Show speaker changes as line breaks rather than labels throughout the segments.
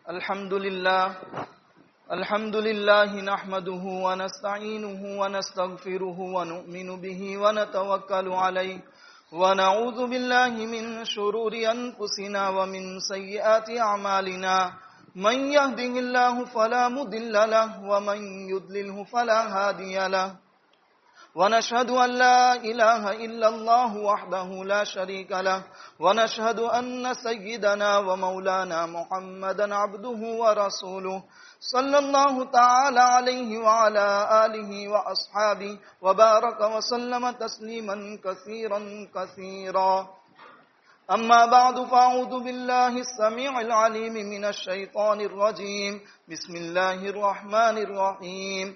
الحمد لله نحمده ونستعينه ونستغفره ونؤمن به ونتوكل عليه ونعوذ بالله من شرور أنفسنا ومن سيئات أعمالنا من يهده الله فلا مضل له ومن يضلله فلا هادي له ونشهد أن لا إله إلا الله وحده لا شريك له ونشهد أن سيدنا ومولانا محمدا عبده ورسوله صلى الله تعالى عليه وعلى آله وأصحابه وبارك وسلم تسليما كثيرا كثيرا أما بعد فأعوذ بالله السميع العليم من الشيطان الرجيم بسم الله الرحمن الرحيم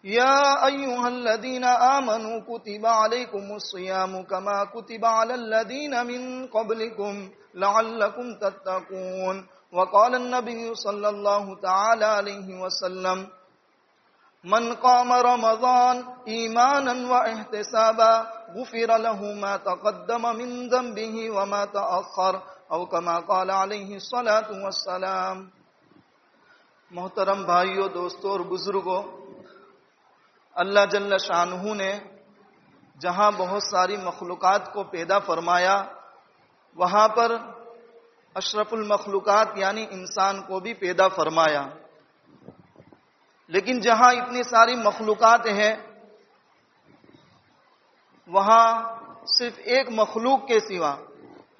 يا أيها الذين آمنوا كتب عليكم الصيام كما كتب على الذين من قبلكم لعلكم تتقون وقال النبي صلى الله تعالى عليه وسلم من قام رمضان إيمانا واحتسابا غفر له ما تقدم من ذنبه وما تأخر أو كما قال عليه الصلاة والسلام۔ محترم بھائیو، دوستو اور بزرگوں، اللہ جل شانہ نے جہاں بہت ساری مخلوقات کو پیدا فرمایا، وہاں پر اشرف المخلوقات یعنی انسان کو بھی پیدا فرمایا۔ لیکن جہاں اتنی ساری مخلوقات ہیں، وہاں صرف ایک مخلوق کے سوا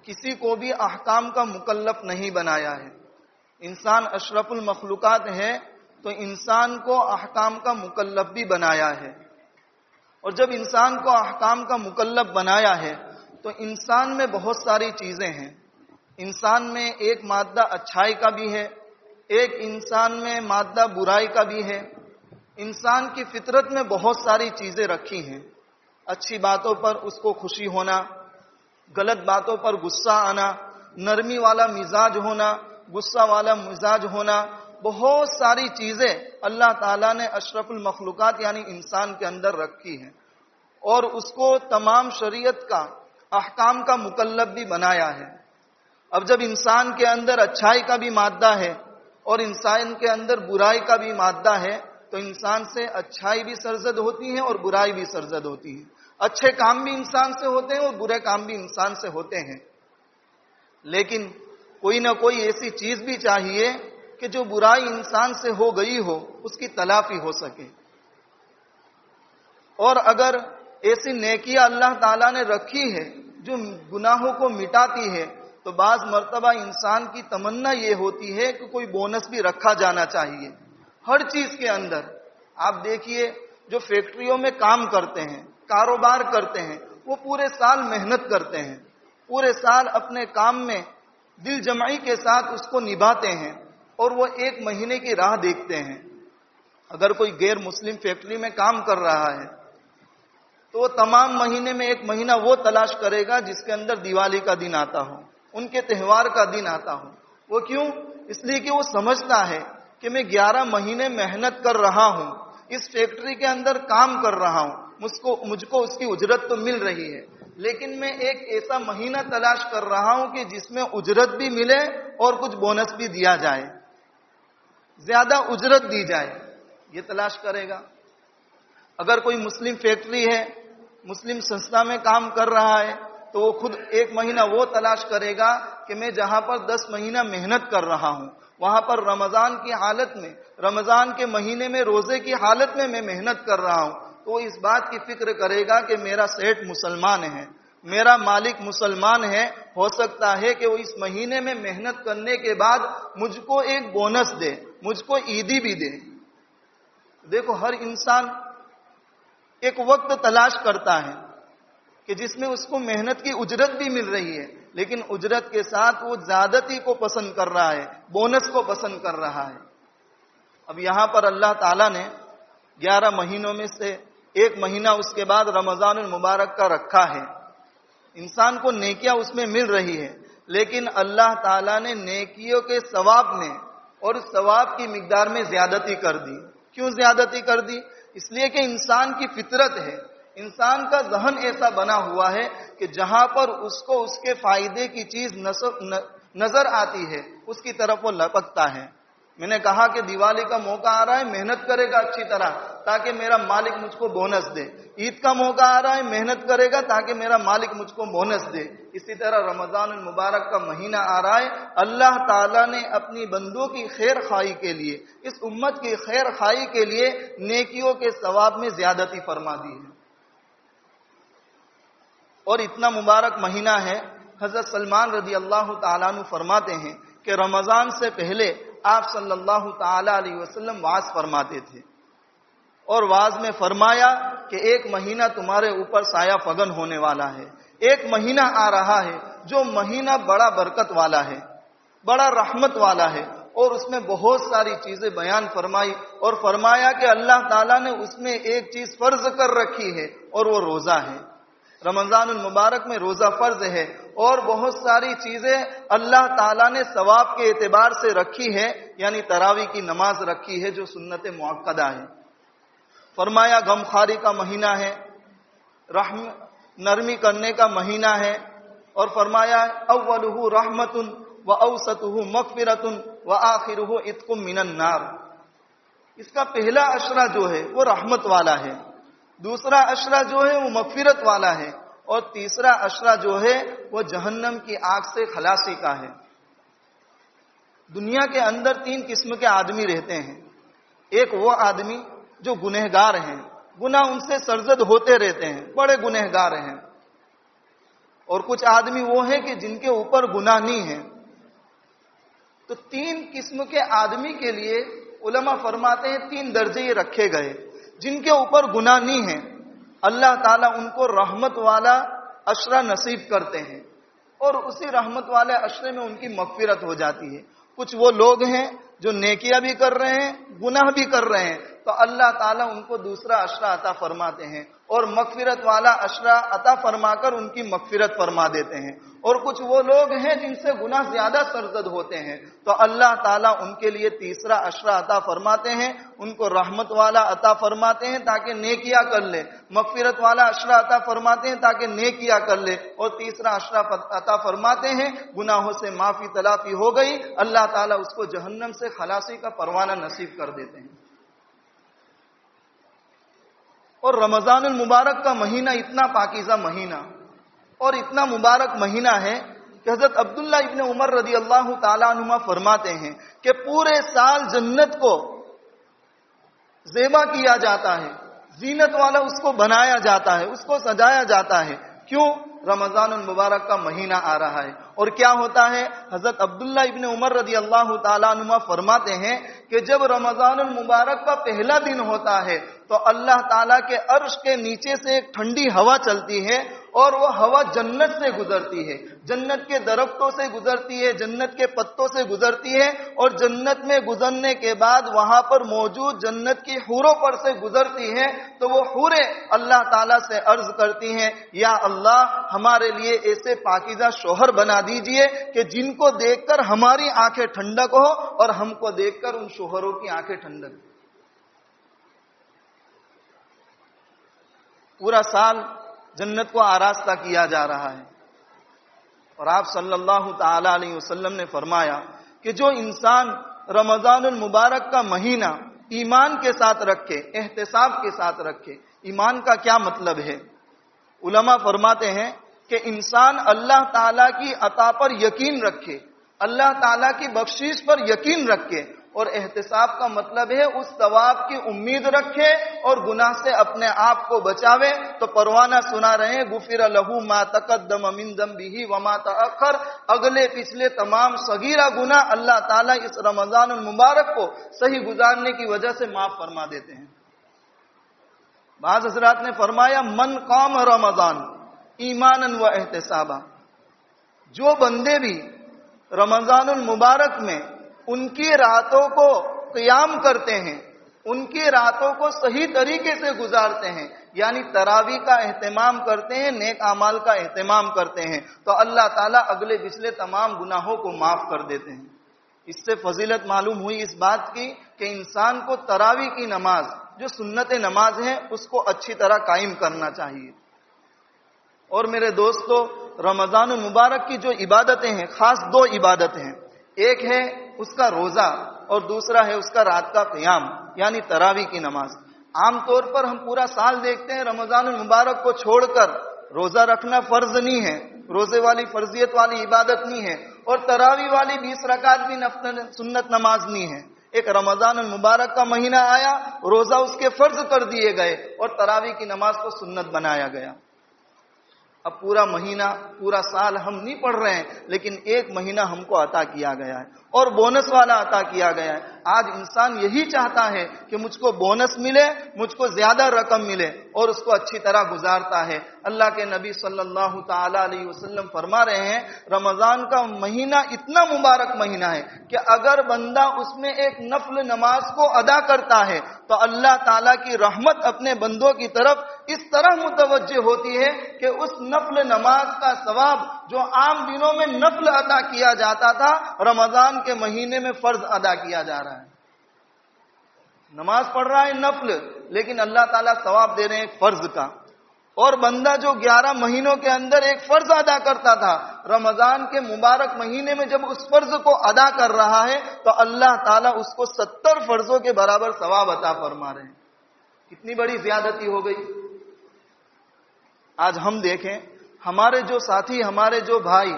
کسی کو بھی احکام کا مکلف نہیں بنایا ہے۔ انسان اشرف المخلوقات ہے تو انسان کو احکام کا مکلف بھی بنایا ہے، اور جب انسان کو احکام کا مکلف بنایا ہے تو انسان میں بہت ساری چیزیں ہیں۔ انسان میں ایک مادہ اچھائی کا بھی ہے، ایک انسان میں مادہ برائی کا بھی ہے۔ انسان کی فطرت میں بہت ساری چیزیں رکھی ہیں، اچھی باتوں پر اس کو خوشی ہونا، غلط باتوں پر غصہ آنا، نرمی والا مزاج ہونا، غصہ والا مزاج ہونا، بہت ساری چیزیں اللہ تعالیٰ نے اشرف المخلوقات یعنی انسان کے اندر رکھی ہیں، اور اس کو تمام شریعت کا احکام کا مکلف بھی بنایا ہے۔ اب جب انسان کے اندر اچھائی کا بھی مادہ ہے اور انسان کے اندر برائی کا بھی مادہ ہے تو انسان سے اچھائی بھی سرزد ہوتی ہے اور برائی بھی سرزد ہوتی ہے۔ اچھے کام بھی انسان سے ہوتے ہیں اور برے کام بھی انسان سے ہوتے ہیں، لیکن کوئی نہ کوئی ایسی چیز بھی چاہیے کہ جو برائی انسان سے ہو گئی ہو اس کی تلافی ہو سکے۔ اور اگر ایسی نیکیاں اللہ تعالیٰ نے رکھی ہے جو گناہوں کو مٹاتی ہے تو بعض مرتبہ انسان کی تمنا یہ ہوتی ہے کہ کوئی بونس بھی رکھا جانا چاہیے ہر چیز کے اندر۔ آپ دیکھیے جو فیکٹریوں میں کام کرتے ہیں، کاروبار کرتے ہیں، وہ پورے سال محنت کرتے ہیں، پورے سال اپنے کام میں دل جمعی کے ساتھ اس کو نبھاتے ہیں، اور وہ ایک مہینے کی راہ دیکھتے ہیں۔ اگر کوئی غیر مسلم فیکٹری میں کام کر رہا ہے تو وہ تمام مہینے میں ایک مہینہ وہ تلاش کرے گا جس کے اندر دیوالی کا دن آتا ہو، ان کے تہوار کا دن آتا ہو۔ وہ کیوں؟ اس لیے کہ وہ سمجھتا ہے کہ میں 11 مہینے محنت کر رہا ہوں، اس فیکٹری کے اندر کام کر رہا ہوں، مجھ کو اس کی اجرت تو مل رہی ہے، لیکن میں ایک ایسا مہینہ تلاش کر رہا ہوں کہ جس میں اجرت بھی ملے اور کچھ بونس بھی دیا جائے، زیادہ اجرت دی جائے، یہ تلاش کرے گا۔ اگر کوئی مسلم فیکٹری ہے، مسلم سنستھا میں کام کر رہا ہے تو وہ خود ایک مہینہ وہ تلاش کرے گا کہ میں جہاں پر 10 مہینہ محنت کر رہا ہوں، وہاں پر رمضان کی حالت میں، رمضان کے مہینے میں روزے کی حالت میں میں محنت کر رہا ہوں، تو وہ اس بات کی فکر کرے گا کہ میرا سیٹ مسلمان ہے، میرا مالک مسلمان ہے، ہو سکتا ہے کہ وہ اس مہینے میں محنت کرنے کے بعد مجھ کو ایک بونس دے، مجھ کو عیدی بھی دے۔ دیکھو، ہر انسان ایک وقت تلاش کرتا ہے کہ جس میں اس کو محنت کی اجرت بھی مل رہی ہے، لیکن اجرت کے ساتھ وہ زیادتی کو پسند کر رہا ہے، بونس کو پسند کر رہا ہے۔ اب یہاں پر اللہ تعالیٰ نے 11 مہینوں میں سے ایک مہینہ اس کے بعد رمضان المبارک کا رکھا ہے، انسان کو نیکیاں اس میں مل رہی ہے، لیکن اللہ تعالیٰ نے نیکیوں کے ثواب میں اور ثواب کی مقدار میں زیادتی کر دی۔ کیوں زیادتی کر دی؟ اس لیے کہ انسان کی فطرت ہے، انسان کا ذہن ایسا بنا ہوا ہے کہ جہاں پر اس کو اس کے فائدے کی چیز نظر آتی ہے اس کی طرف وہ لپکتا ہے۔ میں نے کہا کہ دیوالی کا موقع آ رہا ہے، محنت کرے گا اچھی طرح تاکہ میرا مالک مجھ کو بونس دے. عید کا موقع آ رہا ہے، محنت کرے گا تاکہ میرا مالک مجھ کو بونس دے. اسی طرح رمضان المبارک کا مہینہ آ رہا ہے، اللہ تعالیٰ نے اپنی بندوں کی خیر خواہی کے لیے، اس امت کی خیر خواہی کے لیے نیکیوں کے ثواب میں زیادتی فرما دی ہے. اور اتنا مبارک مہینہ ہے، حضرت سلمان رضی اللہ تعالیٰ عنہ فرماتے ہیں کہ رمضان سے پہلے آپ صلی اللہ تعالیٰ علیہ وسلم وعظ فرماتے تھے، اور وعظ میں فرمایا کہ ایک مہینہ تمہارے اوپر سایہ فگن ہونے والا ہے، ایک مہینہ آ رہا ہے جو مہینہ بڑا برکت والا ہے، بڑا رحمت والا ہے. اور اس میں بہت ساری چیزیں بیان فرمائی اور فرمایا کہ اللہ تعالیٰ نے اس میں ایک چیز فرض کر رکھی ہے اور وہ روزہ ہے. رمضان المبارک میں روزہ فرض ہے، اور بہت ساری چیزیں اللہ تعالیٰ نے ثواب کے اعتبار سے رکھی ہے، یعنی تراویح کی نماز رکھی ہے جو سنت مؤکدہ ہے. فرمایا غمخواری کا مہینہ ہے، نرمی کرنے کا مہینہ ہے، اور فرمایا اولہ رحمت و اوسطہ مغفرۃ و آخرہ عتق من النار. اس کا پہلا عشرہ جو ہے وہ رحمت والا ہے، دوسرا عشرہ جو ہے وہ مغفرت والا ہے، اور تیسرا عشرہ جو ہے وہ جہنم کی آگ سے خلاصی کا ہے. دنیا کے اندر 3 قسم کے آدمی رہتے ہیں. ایک وہ آدمی جو گنہگار ہیں، گناہ ان سے سرزد ہوتے رہتے ہیں، بڑے گنہگار ہیں. اور کچھ آدمی وہ ہیں کہ جن کے اوپر گناہ نہیں ہے. تو 3 قسم کے آدمی کے لیے علماء فرماتے ہیں 3 درجے یہ رکھے گئے. جن کے اوپر گناہ نہیں ہے اللہ تعالیٰ ان کو رحمت والا عشرہ نصیب کرتے ہیں، اور اسی رحمت والے عشرے میں ان کی مغفرت ہو جاتی ہے. کچھ وہ لوگ ہیں جو نیکیاں بھی کر رہے ہیں، گناہ بھی کر رہے ہیں، تو اللہ تعالیٰ ان کو دوسرا عشرہ عطا فرماتے ہیں اور مغفرت والا عشرہ عطا فرما کر ان کی مغفرت فرما دیتے ہیں. اور کچھ وہ لوگ ہیں جن سے گناہ زیادہ سرزد ہوتے ہیں، تو اللہ تعالیٰ ان کے لیے تیسرا عشرہ عطا فرماتے ہیں، ان کو رحمت والا عطا فرماتے ہیں تاکہ نیکیاں کر لے، مغفرت والا عشرہ عطا فرماتے ہیں تاکہ نیکیاں کر لے، اور تیسرا عشرہ عطا فرماتے ہیں گناہوں سے معافی تلافی ہو گئی، اللہ تعالیٰ اس کو جہنم سے خلاصی کا پروانہ نصیب کر دیتے ہیں. اور رمضان المبارک کا مہینہ اتنا پاکیزہ مہینہ اور اتنا مبارک مہینہ ہے کہ حضرت عبداللہ ابن عمر رضی اللہ تعالیٰ عنہما فرماتے ہیں کہ پورے سال جنت کو زیبا کیا جاتا ہے، زینت والا اس کو بنایا جاتا ہے، اس کو سجایا جاتا ہے. کیوں؟ رمضان المبارک کا مہینہ آ رہا ہے. اور کیا ہوتا ہے؟ حضرت عبداللہ ابن عمر رضی اللہ تعالیٰ عنہما فرماتے ہیں کہ جب رمضان المبارک کا پہلا دن ہوتا ہے تو اللہ تعالیٰ کے عرش کے نیچے سے ایک ٹھنڈی ہوا چلتی ہے، اور وہ ہوا جنت سے گزرتی ہے، جنت کے درختوں سے گزرتی ہے، جنت کے پتوں سے گزرتی ہے، اور جنت میں گزرنے کے بعد وہاں پر موجود جنت کی حوروں پر سے گزرتی ہے. تو وہ حوریں اللہ تعالیٰ سے عرض کرتی ہیں یا اللہ ہمارے لیے ایسے پاکیزہ شوہر بنا دیجئے کہ جن کو دیکھ کر ہماری آنکھیں ٹھنڈک ہو اور ہم کو دیکھ کر ان شوہروں کی آنکھیں ٹھنڈک. پورا سال جنت کو آراستہ کیا جا رہا ہے، اور آپ صلی اللہ تعالی علیہ وسلم نے فرمایا کہ جو انسان رمضان المبارک کا مہینہ ایمان کے ساتھ رکھے، احتساب کے ساتھ رکھے. ایمان کا کیا مطلب ہے؟ علماء فرماتے ہیں کہ انسان اللہ تعالیٰ کی عطا پر یقین رکھے، اللہ تعالیٰ کی بخشش پر یقین رکھے، اور احتساب کا مطلب ہے اس ثواب کی امید رکھے اور گناہ سے اپنے آپ کو بچاوے. تو پروانہ سنا رہے ہیں غفر لہ ما تقدم من ذنبہ وما تأخر، اگلے پچھلے تمام صغیرہ گناہ اللہ تعالیٰ اس رمضان المبارک کو صحیح گزارنے کی وجہ سے معاف فرما دیتے ہیں. بعض حضرات نے فرمایا من قام رمضان ایمانا و احتسابا، جو بندے بھی رمضان المبارک میں ان کی راتوں کو قیام کرتے ہیں، ان کی راتوں کو صحیح طریقے سے گزارتے ہیں، یعنی تراویح کا اہتمام کرتے ہیں، نیک اعمال کا اہتمام کرتے ہیں، تو اللہ تعالیٰ اگلے پچھلے تمام گناہوں کو معاف کر دیتے ہیں. اس سے فضیلت معلوم ہوئی اس بات کی کہ انسان کو تراویح کی نماز جو سنت نماز ہے اس کو اچھی طرح قائم کرنا چاہیے. اور میرے دوستو، رمضان المبارک کی جو عبادتیں ہیں، خاص 2 عبادتیں ہیں. ایک ہے اس کا روزہ اور دوسرا ہے اس کا رات کا قیام یعنی تراویح کی نماز۔ عام طور پر ہم پورا سال دیکھتے ہیں رمضان المبارک کو چھوڑ کر روزہ رکھنا فرض نہیں ہے، روزے والی فرضیت والی عبادت نہیں ہے، اور تراویح والی 20 رکعت بھی سنت نماز نہیں ہے۔ ایک رمضان المبارک کا مہینہ آیا، روزہ اس کے فرض کر دیے گئے اور تراویح کی نماز کو سنت بنایا گیا۔ اب پورا مہینہ پورا سال ہم نہیں پڑھ رہے ہیں، لیکن ایک مہینہ ہم کو عطا کیا گیا ہے اور بونس والا عطا کیا گیا ہے۔ آج انسان یہی چاہتا ہے کہ مجھ کو بونس ملے، مجھ کو زیادہ رقم ملے، اور اس کو اچھی طرح گزارتا ہے۔ اللہ کے نبی صلی اللہ تعالی علیہ وسلم فرما رہے ہیں رمضان کا مہینہ اتنا مبارک مہینہ ہے کہ اگر بندہ اس میں ایک نفل نماز کو ادا کرتا ہے تو اللہ تعالیٰ کی رحمت اپنے بندوں کی طرف اس طرح متوجہ ہوتی ہے کہ اس نفل نماز کا ثواب جو عام دنوں میں نفل ادا کیا جاتا تھا رمضان کے مہینے میں فرض ادا کیا جا رہا ہے۔ نماز پڑھ رہا ہے نفل، لیکن اللہ تعالیٰ ثواب دے رہے ہیں ایک فرض کا۔ اور بندہ جو 11 مہینوں کے اندر ایک فرض ادا کرتا تھا رمضان کے مبارک مہینے میں جب اس فرض کو ادا کر رہا ہے تو اللہ تعالیٰ اس کو 70 فرضوں کے برابر ثواب عطا فرما رہے ہیں۔ کتنی بڑی زیادتی ہو گئی۔ آج ہم دیکھیں ہمارے جو ساتھی، ہمارے جو بھائی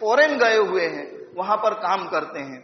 فورن گئے ہوئے ہیں، وہاں پر کام کرتے ہیں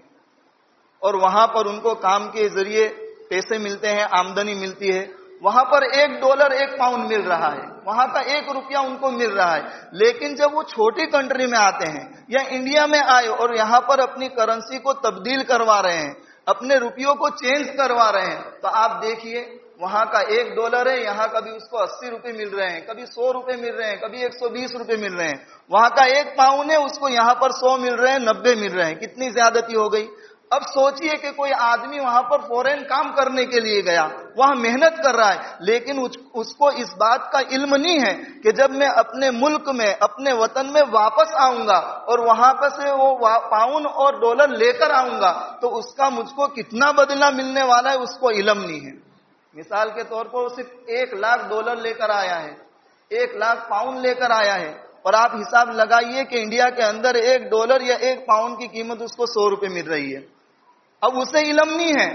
اور وہاں پر ان کو کام کے ذریعے پیسے ملتے ہیں، آمدنی ملتی ہے، وہاں پر $1 1 پاؤنڈ مل رہا ہے، وہاں کا $1 ان کو مل رہا ہے۔ لیکن جب وہ چھوٹی کنٹری میں آتے ہیں یا انڈیا میں آئے اور یہاں پر اپنی کرنسی کو تبدیل کروا رہے ہیں، اپنے روپیوں کو چینج کروا رہے ہیں، تو آپ دیکھیے وہاں کا $1 ہے، یہاں کبھی اس کو 80 روپے مل رہے ہیں، کبھی 100 روپے مل رہے ہیں، کبھی 120 روپے مل رہے ہیں۔ وہاں کا 1 پاؤنڈ ہے، اس کو یہاں پر 100 مل رہے ہیں، 90 مل رہے ہیں۔ کتنی زیادتی ہو گئی۔ اب سوچئے کہ کوئی آدمی وہاں پر فورین کام کرنے کے لیے گیا، وہاں محنت کر رہا ہے، لیکن اس کو اس بات کا علم نہیں ہے کہ جب میں اپنے ملک میں، اپنے وطن میں واپس آؤں گا اور وہاں پر سے وہ پاؤنڈ اور $، لے کر آؤں گا تو اس کا مجھ کو کتنا بدلہ ملنے والا ہے اس کو علم نہیں ہے۔ مثال کے طور پر وہ صرف $1,00,000 لے کر آیا ہے، 1,00,000 پاؤنڈ لے کر آیا ہے، اور آپ حساب لگائیے کہ انڈیا کے اندر $1 یا 1 پاؤنڈ کی قیمت اس کو 100 روپے مل رہی ہے۔ اب اسے علم نہیں ہے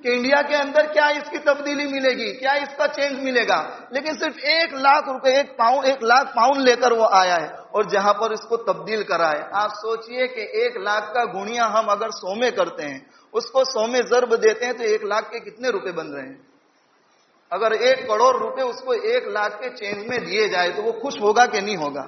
کہ انڈیا کے اندر کیا اس کی تبدیلی ملے گی، کیا اس کا چینج ملے گا، لیکن صرف $1,00,000 1,00,000 پاؤنڈ لے کر وہ آیا ہے اور جہاں پر اس کو تبدیل کرا ہے۔ آپ سوچئے کہ 1,00,000 کا گنیا ہم اگر 100 میں کرتے ہیں، اس کو 100 میں ضرب دیتے ہیں تو 1,00,000 کے کتنے روپے بن رہے ہیں؟ اگر 1 کروڑ روپے اس کو 1,00,000 کے چینج میں دیے جائے تو وہ خوش ہوگا کہ نہیں ہوگا؟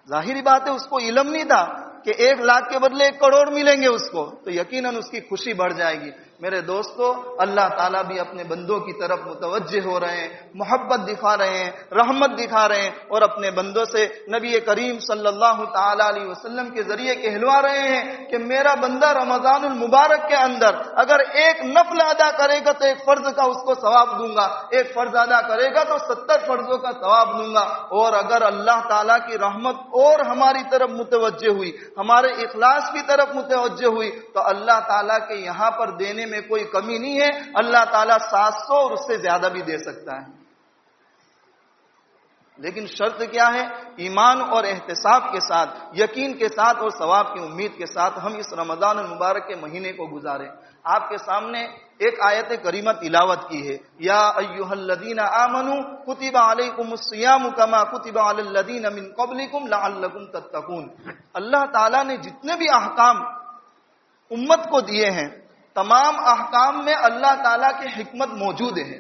ظاہری بات ہے اس کو علم نہیں تھا کہ 1,00,000 کے بدلے 1 کروڑ ملیں گے اس کو، تو یقیناً اس کی خوشی بڑھ جائے گی۔ میرے دوستو، اللہ تعالیٰ بھی اپنے بندوں کی طرف متوجہ ہو رہے ہیں، محبت دکھا رہے ہیں، رحمت دکھا رہے ہیں، اور اپنے بندوں سے نبی کریم صلی اللہ تعالی علیہ وسلم کے ذریعے کہلوا رہے ہیں کہ میرا بندہ رمضان المبارک کے اندر اگر ایک نفل ادا کرے گا تو 1 فرض کا اس کو ثواب دوں گا، 1 فرض ادا کرے گا تو 70 فرضوں کا ثواب دوں گا۔ اور اگر اللہ تعالیٰ کی رحمت اور ہماری طرف متوجہ ہوئی، ہمارے اخلاص کی طرف متوجہ ہوئی، تو اللہ تعالیٰ کے یہاں پر دینے میں کوئی کمی نہیں ہے، اللہ تعالیٰ 700 اور اس سے زیادہ بھی دے سکتا ہے۔ لیکن شرط کیا ہے؟ ایمان اور احتساب کے ساتھ، یقین کے ساتھ اور ثواب کی امید کے ساتھ ہم اس رمضان المبارک کے مہینے کو گزاریں۔ آپ کے سامنے ایک آیت کریمہ تلاوت کی ہے، یا ایھا الذین آمنوا کتب علیکم الصیام کما کتب علی الذین من قبلکم لعلکم تتقون۔ اللہ تعالیٰ نے جتنے بھی احکام امت کو دیے ہیں، تمام احکام میں اللہ تعالیٰ کی حکمت موجود ہے۔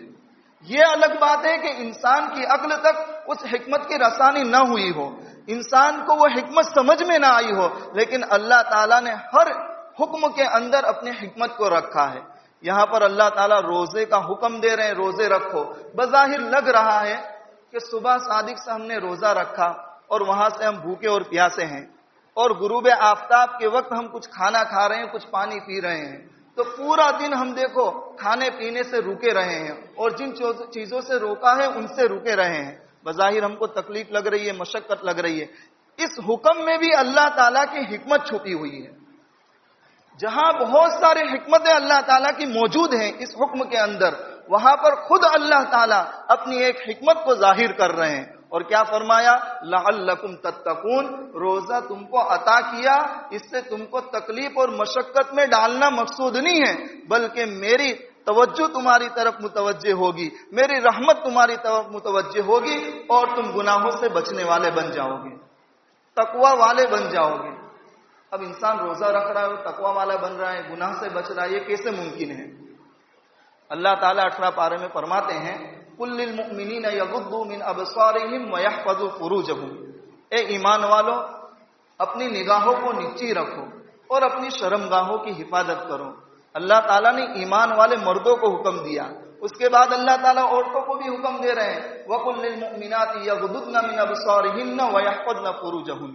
یہ الگ بات ہے کہ انسان کی عقل تک اس حکمت کی رسانی نہ ہوئی ہو، انسان کو وہ حکمت سمجھ میں نہ آئی ہو، لیکن اللہ تعالیٰ نے ہر حکم کے اندر اپنے حکمت کو رکھا ہے۔ یہاں پر اللہ تعالیٰ روزے کا حکم دے رہے ہیں، روزے رکھو۔ بظاہر لگ رہا ہے کہ صبح صادق سے ہم نے روزہ رکھا اور وہاں سے ہم بھوکے اور پیاسے ہیں، اور غروب آفتاب کے وقت ہم کچھ کھانا کھا رہے ہیں، کچھ پانی پی رہے ہیں، تو پورا دن ہم دیکھو کھانے پینے سے رکے رہے ہیں اور جن چیزوں سے روکا ہے ان سے رکے رہے ہیں۔ بظاہر ہم کو تکلیف لگ رہی ہے، مشقت لگ رہی ہے۔ اس حکم میں بھی اللہ تعالیٰ کی حکمت چھپی ہوئی ہے۔ جہاں بہت سارے حکمتیں اللہ تعالیٰ کی موجود ہیں اس حکم کے اندر، وہاں پر خود اللہ تعالیٰ اپنی ایک حکمت کو ظاہر کر رہے ہیں، اور کیا فرمایا؟ لعلکم تتقون، روزہ تم کو عطا کیا، اس سے تم کو تکلیف اور مشقت میں ڈالنا مقصود نہیں ہے، بلکہ میری توجہ تمہاری طرف متوجہ ہوگی، میری رحمت تمہاری طرف متوجہ ہوگی، اور تم گناہوں سے بچنے والے بن جاؤ گے، تقوی والے بن جاؤ گے۔ اب انسان روزہ رکھ رہا ہے، تقوی والا بن رہا ہے، گناہ سے بچ رہا ہے، یہ کیسے ممکن ہے؟ اللہ تعالیٰ 18 پارے میں فرماتے ہیں قُل لِّلْمُؤْمِنِينَ يَغُضُّوا مِنْ أَبْصَارِهِمْ وَيَحْفَظُوا فُرُوجَهُمْ، اے ایمان والو اپنی نگاہوں کو نیچی رکھو اور اپنی شرمگاہوں کی حفاظت کرو۔ اللہ تعالیٰ نے ایمان والے مردوں کو حکم دیا، اس کے بعد اللہ تعالیٰ عورتوں کو بھی حکم دے رہے ہیں وَقُل لِّلْمُؤْمِنَاتِ يَغْضُضْنَ مِنْ أَبْصَارِهِنَّ وَيَحْفَظْنَ فُرُوجَهُنَّ،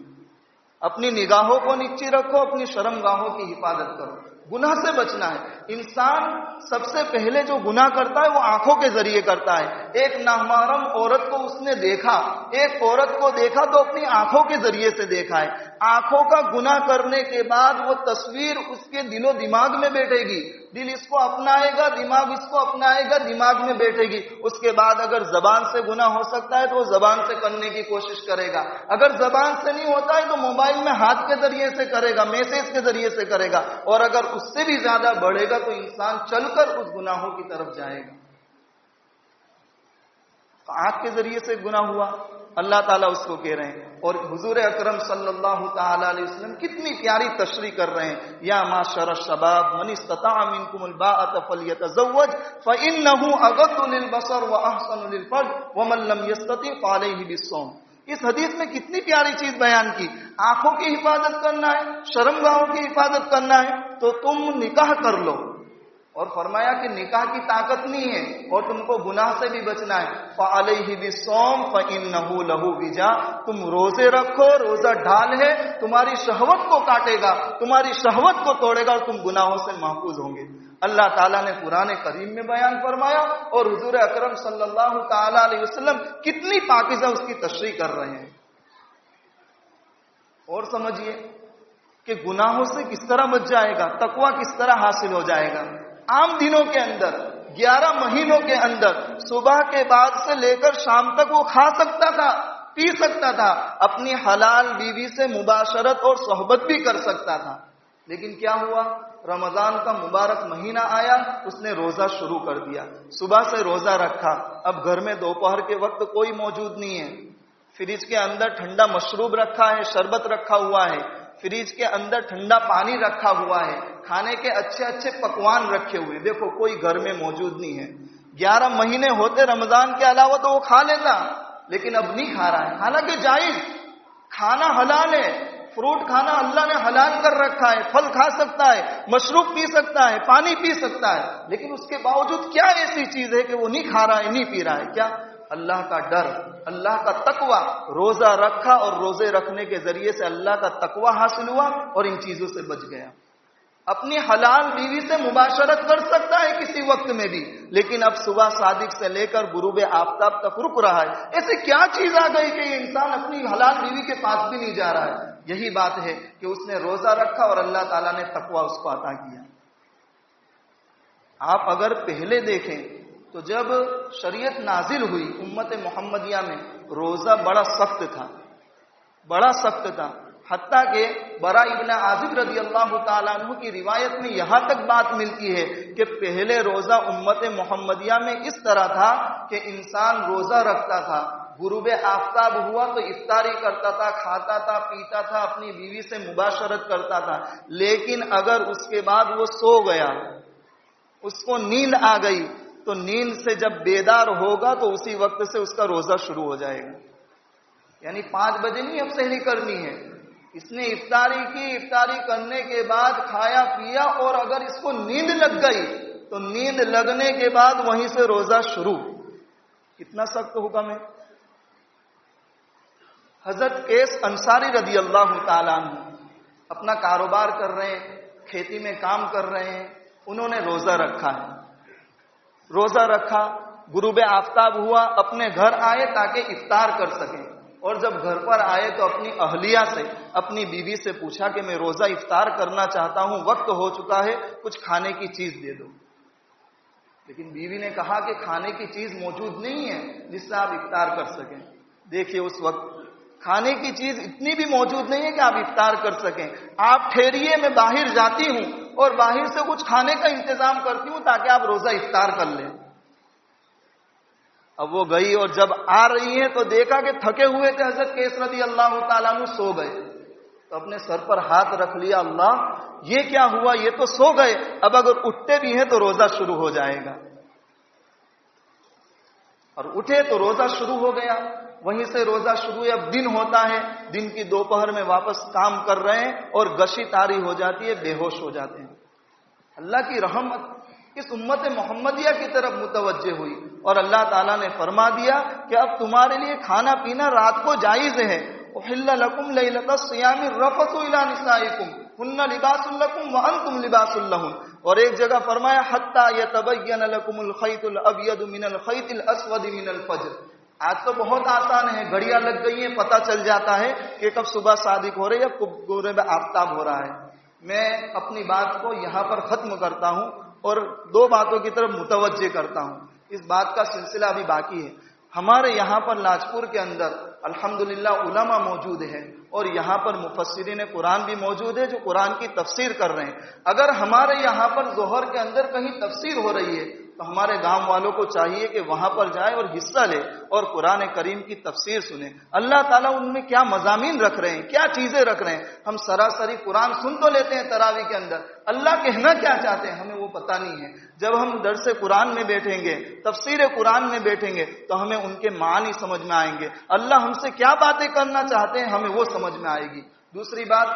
اپنی نگاہوں کو نیچی رکھو، اپنی شرمگاہوں کی حفاظت کرو۔ گناہ سے بچنا ہے۔ انسان سب سے پہلے جو گناہ کرتا ہے وہ آنکھوں کے ذریعے کرتا ہے۔ ایک نامحرم عورت کو اس نے دیکھا، ایک عورت کو دیکھا تو اپنی آنکھوں کے ذریعے سے دیکھا ہے۔ آنکھوں کا گناہ کرنے کے بعد وہ تصویر اس کے دل و دماغ میں بیٹھے گی، دل اس کو اپنائے گا، دماغ اس کو اپنائے گا، دماغ میں بیٹھے گی۔ اس کے بعد اگر زبان سے گناہ ہو سکتا ہے تو وہ زبان سے کرنے کی کوشش کرے گا، اگر زبان سے نہیں ہوتا ہے تو موبائل میں ہاتھ کے ذریعے سے کرے گا، میسج کے ذریعے سے کرے گا، اور اگر اس سے بھی زیادہ بڑھے گا تو انسان چل کر اس گناہوں کی طرف جائے گا۔ آنکھ کے ذریعے سے گناہ ہوا، اللہ تعالیٰ اس کو کہہ رہے ہیں، اور حضور اکرم صلی اللہ تعالی علیہ وسلم کتنی پیاری تشریح کر رہے ہیں، یا معاشر الشباب من استطاع منکم الباءۃ فلیتزوج فانہ اغض للبصر واحسن للفرج ومن لم یستطع فعلیہ بالصوم۔ اس حدیث میں کتنی پیاری چیز بیان کی، آنکھوں کی حفاظت کرنا ہے، شرمگاہوں کی حفاظت کرنا ہے تو تم نکاح کر لو، اور فرمایا کہ نکاح کی طاقت نہیں ہے اور تم کو گناہ سے بھی بچنا ہے، فعلیہ بالصوم فانہ لہ وجا، تم روزے رکھو، روزہ ڈھال ہے، تمہاری شہوت کو کاٹے گا، تمہاری شہوت کو توڑے گا، اور تم گناہوں سے محفوظ ہوں گے۔ اللہ تعالیٰ نے قرآن کریم میں بیان فرمایا، اور حضور اکرم صلی اللہ تعالی علیہ وسلم کتنی پاکیزہ اس کی تشریح کر رہے ہیں۔ اور سمجھیے کہ گناہوں سے کس طرح بچ جائے گا، تقوی کس طرح حاصل ہو جائے گا۔ عام دنوں کے اندر 11 مہینوں کے اندر صبح کے بعد سے لے کر شام تک وہ کھا سکتا تھا، پی سکتا تھا، اپنی حلال بیوی سے مباشرت اور صحبت بھی کر سکتا تھا، لیکن کیا ہوا؟ رمضان کا مبارک مہینہ آیا، اس نے روزہ شروع کر دیا، صبح سے روزہ رکھا، اب گھر میں دوپہر کے وقت کوئی موجود نہیں ہے، فریج کے اندر ٹھنڈا مشروب رکھا ہے، شربت رکھا ہوا ہے، فریج کے اندر ٹھنڈا پانی رکھا ہوا ہے، کھانے کے اچھے اچھے پکوان رکھے ہوئے، دیکھو کوئی گھر میں موجود نہیں ہے۔ 11 مہینے ہوتے رمضان کے علاوہ تو وہ کھا لیتا، لیکن اب نہیں کھا رہا ہے، حالانکہ جائز، کھانا حلال ہے، فروٹ کھانا اللہ نے حلال کر رکھا ہے، پھل کھا سکتا ہے، مشروب پی سکتا ہے، پانی پی سکتا ہے، لیکن اس کے باوجود کیا ایسی چیز ہے کہ وہ نہیں کھا رہا ہے، نہیں پی رہا ہے؟ کیا؟ اللہ کا ڈر، اللہ کا تقوی۔ روزہ رکھا اور روزے رکھنے کے ذریعے سے اللہ کا تقوی حاصل ہوا اور ان چیزوں سے بچ گیا۔ اپنی حلال بیوی سے مباشرت کر سکتا ہے کسی وقت میں بھی، لیکن اب صبح صادق سے لے کر غروب آفتاب تک رک رہا ہے۔ ایسے کیا چیز آ گئی کہ یہ انسان اپنی حلال بیوی کے پاس بھی نہیں جا رہا ہے؟ یہی بات ہے کہ اس نے روزہ رکھا اور اللہ تعالیٰ نے تقوی اس کو عطا کیا۔ آپ اگر پہلے دیکھیں تو جب شریعت نازل ہوئی امت محمدیہ میں، روزہ بڑا سخت تھا، بڑا سخت تھا، حتیٰ کہ برا ابن عازب رضی اللہ تعالیٰ عنہ کی روایت میں یہاں تک بات ملتی ہے کہ پہلے روزہ امت محمدیہ میں اس طرح تھا کہ انسان روزہ رکھتا تھا، غروب آفتاب ہوا تو افطاری کرتا تھا، کھاتا تھا، پیتا تھا، اپنی بیوی سے مباشرت کرتا تھا، لیکن اگر اس کے بعد وہ سو گیا، اس کو نیند آ گئی، تو نیند سے جب بیدار ہوگا تو اسی وقت سے اس کا روزہ شروع ہو جائے گا۔ یعنی 5 بجے نہیں اب سحری کرنی ہے، اس نے افطاری کی، افطاری کرنے کے بعد کھایا پیا، اور اگر اس کو نیند لگ گئی تو نیند لگنے کے بعد وہیں سے روزہ شروع۔ کتنا سخت حکم ہے۔ حضرت قیس انصاری رضی اللہ تعالیٰ عنہ اپنا کاروبار کر رہے ہیں، کھیتی میں کام کر رہے ہیں، انہوں نے روزہ رکھا ہے، روزہ رکھا، غروب آفتاب ہوا، اپنے گھر آئے تاکہ افطار کر سکیں، اور جب گھر پر آئے تو اپنی اہلیہ سے، اپنی بیوی سے پوچھا کہ میں روزہ افطار کرنا چاہتا ہوں، وقت ہو چکا ہے، کچھ کھانے کی چیز دے دو۔ لیکن بیوی نے کہا کہ کھانے کی چیز موجود نہیں ہے جس سے آپ افطار کر سکیں۔ دیکھیے اس وقت کھانے کی چیز اتنی بھی موجود نہیں ہے کہ آپ افطار کر سکیں. آپ ٹھہریے میں باہر جاتی ہوں اور باہر سے کچھ کھانے کا انتظام کرتی ہوں تاکہ آپ روزہ افطار کر لیں. اب وہ گئی اور جب آ رہی ہیں تو دیکھا کہ تھکے ہوئے تھے حضرت قیس رضی اللہ تعالیٰ عنہ سو گئے. تو اپنے سر پر ہاتھ رکھ لیا, اللہ یہ کیا ہوا, یہ تو سو گئے, اب اگر اٹھتے بھی ہیں تو روزہ شروع ہو جائے گا. اور اٹھے تو روزہ شروع ہو گیا. وہیں سے روزہ شروع ہے. اب دن ہوتا ہے, دن کی دوپہر میں واپس کام کر رہے ہیں اور گشی طاری ہو جاتی ہے, بے ہوش ہو جاتے ہیں. اللہ کی رحمت اس امت محمدیہ کی طرف متوجہ ہوئی اور اللہ تعالیٰ نے فرما دیا کہ اب تمہارے لیے کھانا پینا رات کو جائز ہے. احل لکم لیلۃ الصیام الرفث الی نسائکم ہن لباس لکم وانتم لباس لہن. اور ایک جگہ فرمایا حتی یتبین لکم الخیط الابیض من الخیط الاسود من الفجر. آج تو بہت آسان ہے, گھڑیاں لگ گئی ہیں, پتہ چل جاتا ہے کہ کب صبح صادق ہو رہی ہے, کب غروب آفتاب ہو رہا ہے. میں اپنی بات کو یہاں پر ختم کرتا ہوں اور دو باتوں کی طرف متوجہ کرتا ہوں. اس بات کا سلسلہ ابھی باقی ہے. ہمارے یہاں پر لاجپور کے اندر الحمدللہ علماء موجود ہیں اور یہاں پر مفسرین قرآن بھی موجود ہے جو قرآن کی تفسیر کر رہے ہیں. اگر ہمارے یہاں پر ظہر کے اندر کہیں تفسیر ہو رہی ہے تو ہمارے گاؤں والوں کو چاہیے کہ وہاں پر جائے اور حصہ لے اور قرآن کریم کی تفسیر سنیں. اللہ تعالیٰ ان میں کیا مضامین رکھ رہے ہیں, کیا چیزیں رکھ رہے ہیں. ہم سراسری قرآن سن تو لیتے ہیں تراویح کے اندر, اللہ کہنا کیا چاہتے ہیں ہمیں وہ پتہ نہیں ہے. جب ہم درس قرآن میں بیٹھیں گے, تفسیر قرآن میں بیٹھیں گے تو ہمیں ان کے معنی سمجھ میں آئیں گے. اللہ ہم سے کیا باتیں کرنا چاہتے ہیں ہمیں وہ سمجھ میں آئے گی. دوسری بات,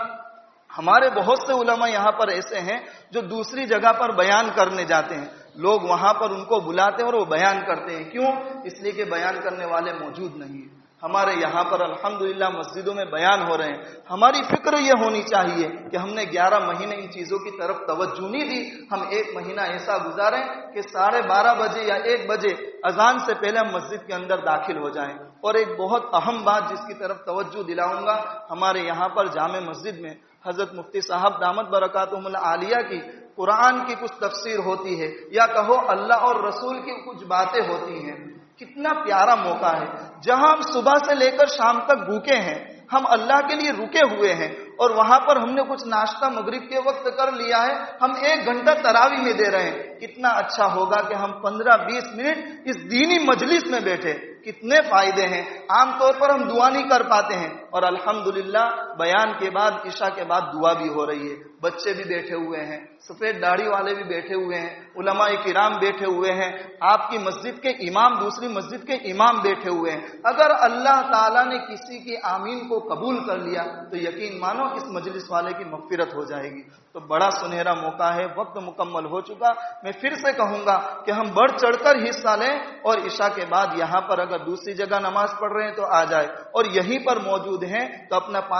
ہمارے بہت سے علماء یہاں پر ایسے ہیں جو دوسری جگہ پر بیان کرنے جاتے ہیں. لوگ وہاں پر ان کو بلاتے ہیں اور وہ بیان کرتے ہیں. کیوں؟ اس لیے کہ بیان کرنے والے موجود نہیں ہیں. ہمارے یہاں پر الحمدللہ مسجدوں میں بیان ہو رہے ہیں. ہماری فکر یہ ہونی چاہیے کہ ہم نے 11 مہینے ان چیزوں کی طرف توجہ نہیں دی. ہم ایک مہینہ ایسا گزاریں کہ 12:30 بجے یا 1 بجے اذان سے پہلے ہم مسجد کے اندر داخل ہو جائیں. اور ایک بہت اہم بات جس کی طرف توجہ دلاؤں گا, ہمارے یہاں پر جامع مسجد میں حضرت مفتی صاحب دامت برکاتہم العالیہ کی قرآن کی کچھ تفسیر ہوتی ہے, یا کہو اللہ اور رسول کی کچھ باتیں ہوتی ہیں. کتنا پیارا موقع ہے جہاں ہم صبح سے لے کر شام تک بھوکے ہیں, ہم اللہ کے لیے رکے ہوئے ہیں اور وہاں پر ہم نے کچھ ناشتہ مغرب کے وقت کر لیا ہے, ہم 1 گھنٹہ تراویح میں دے رہے ہیں. کتنا اچھا ہوگا کہ ہم 15-20 منٹ اس دینی مجلس میں بیٹھے. کتنے فائدے ہیں. عام طور پر ہم دعا نہیں کر پاتے ہیں اور الحمدللہ بیان کے بعد عشاء کے بعد دعا بھی ہو رہی ہے. بچے بھی بیٹھے ہوئے ہیں, سفید داڑھی والے بھی بیٹھے ہوئے ہیں, علماء کرام بیٹھے ہوئے ہیں, آپ کی مسجد کے امام, دوسری مسجد کے امام بیٹھے ہوئے ہیں. اگر اللہ تعالیٰ نے کسی کی آمین کو قبول کر لیا تو یقین مانو اس مجلس والے کی مغفرت ہو جائے گی. تو بڑا سنہرا موقع ہے. وقت مکمل ہو چکا. میں پھر سے کہوں گا کہ ہم بڑھ چڑھ کر حصہ لیں اور عشاء کے بعد یہاں پر اگر دوسری جگہ نماز پڑھ رہے ہیں تو آ جائے, اور یہیں پر موجود ہیں تو اپنا پانی